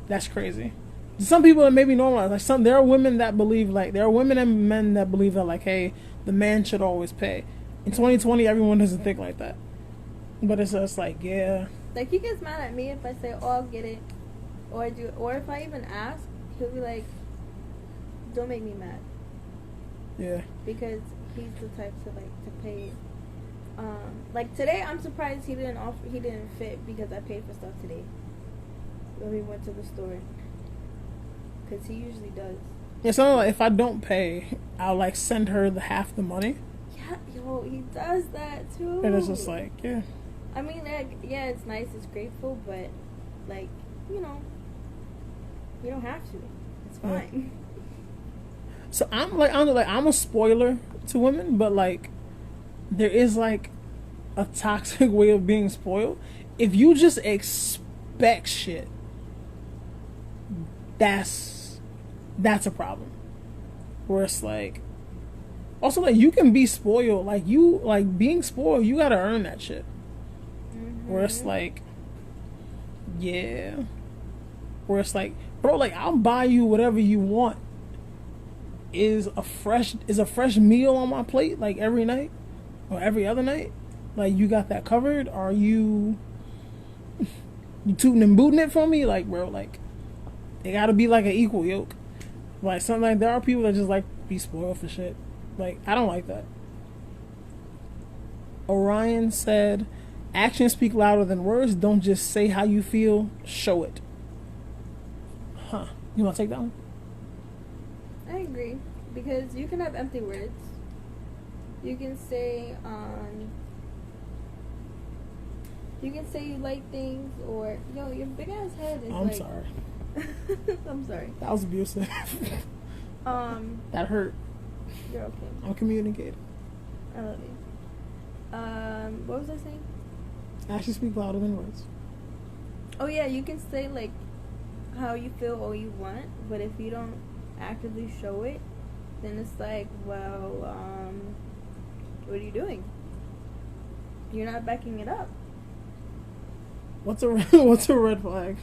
that's crazy. Some people, it may be normal. Like there are women that believe, like, there are women and men that believe that, like, hey, the man should always pay. In 2020, everyone doesn't think like that. But it's just like, yeah. Like, he gets mad at me if I say, oh, I'll get it. Or if I even ask, he'll be like, don't make me mad. Yeah. Because he's the type to pay. Like today, I'm surprised he didn't fit because I paid for stuff today when we went to the store. Because he usually does. Yeah, so like, if I don't pay, I'll like send her half the money. Yeah, he does that too. And it's just like, yeah. I mean, like, yeah, it's nice, it's grateful, but like, you don't have to. It's fine. Yeah. So I'm a spoiler to women, but like, there is like a toxic way of being spoiled. If you just expect expect shit, that's a problem. Where it's like, also like you can be spoiled, like you like being spoiled, you gotta earn that shit. Where it's like, yeah, where it's like, bro, like I'll buy you whatever you want. Is a fresh meal on my plate like every night or every other night? Like you got that covered? Are you tooting and booting it for me? Like, bro, like it gotta be like an equal yoke. Like something like there are people that just like be spoiled for shit. Like I don't like that. Orion said, actions speak louder than words. Don't just say how you feel, show it. Huh. You wanna take that one? I agree, because you can have empty words. You can say you like things, or yo, your big ass head is I'm sorry. I'm sorry. That was abusive. That hurt. You're okay. I'm communicating. I love you. What was I saying? Actions speak louder than words. Oh yeah, you can say like how you feel or you want, but if you don't actively show it, then it's like, well, what are you doing? You're not backing it up. What's a red flag?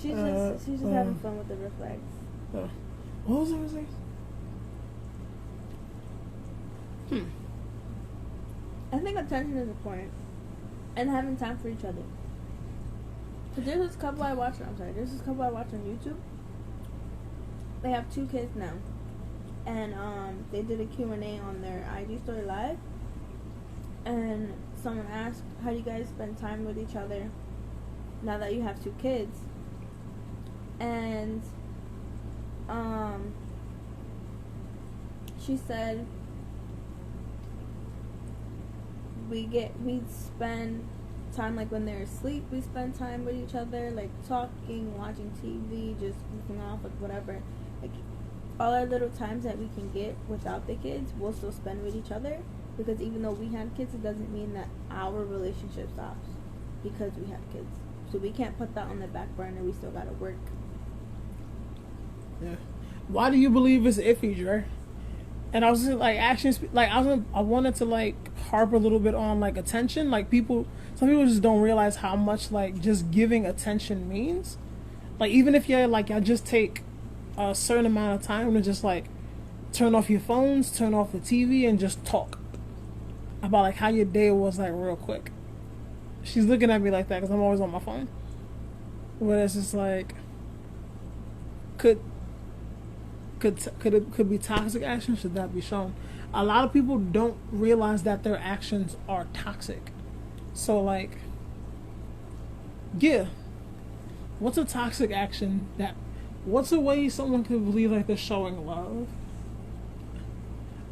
She's just having fun with the red flags. What was I saying? I think attention is important, and having time for each other. Cause there's this couple I watch on YouTube. They have 2 kids now, and they did a Q&A on their IG story live, and someone asked, how do you guys spend time with each other now that you have 2 kids? And she said, we spend time, like when they're asleep, we spend time with each other, like talking, watching TV, just goofing off, like whatever. Like all our little times that we can get without the kids, we'll still spend with each other, because even though we had kids, it doesn't mean that our relationship stops because we have kids. So we can't put that on the back burner. We still gotta work. Yeah. Why do you believe it's iffy, Dre? And I was just like, actions, like I wanted to like harp a little bit on like attention. Like some people just don't realize how much like just giving attention means. Like even if you're like, I just take a certain amount of time to just like turn off your phones, turn off the TV, and just talk about like how your day was, like real quick. She's looking at me like that because I'm always on my phone. But it's just like, could be toxic action? Should that be shown? A lot of people don't realize that their actions are toxic. So like, yeah, what's a toxic action? What's a way someone could believe like they're showing love?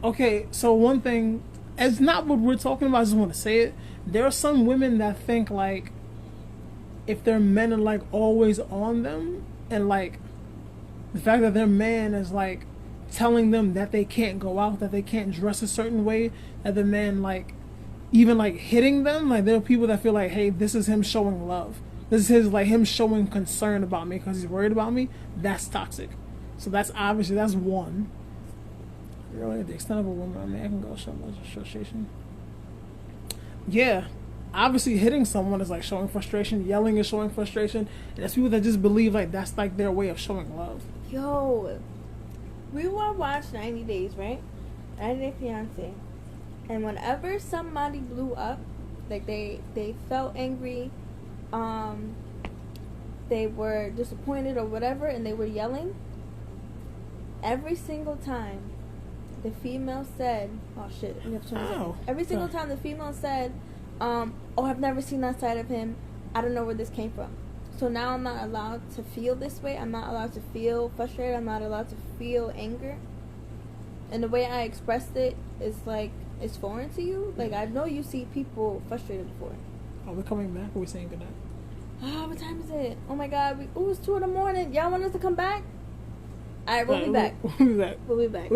Okay, so one thing, it's not what we're talking about, I just want to say it. There are some women that think like if their men are like always on them, and like the fact that their man is like telling them that they can't go out, that they can't dress a certain way, that the man like even like hitting them, like there are people that feel like, hey, this is him showing love, this is him showing concern about me because he's worried about me. That's toxic. So that's obviously, that's one. Really, at the extent of a woman, I mean, I can go show much frustration. Yeah, obviously hitting someone is like showing frustration, yelling is showing frustration, and there's people that just believe like that's like their way of showing love. Yo, we want to watch 90 Days, right? 90 Day Fiancé. And whenever somebody blew up, like they felt angry, they were disappointed or whatever, and they were yelling, every single time the female said, oh shit, we have to turn this off. Every single time the female said, oh, I've never seen that side of him, I don't know where this came from. So now I'm not allowed to feel this way. I'm not allowed to feel frustrated. I'm not allowed to feel anger. And the way I expressed it is like, it's foreign to you. Like, I know you see people frustrated before. Oh, we're coming back, or we're saying goodnight? Oh, what time is it? Oh my god, it's 2 in the morning. Y'all want us to come back? Alright, we'll be back. We'll be back. We'll be back.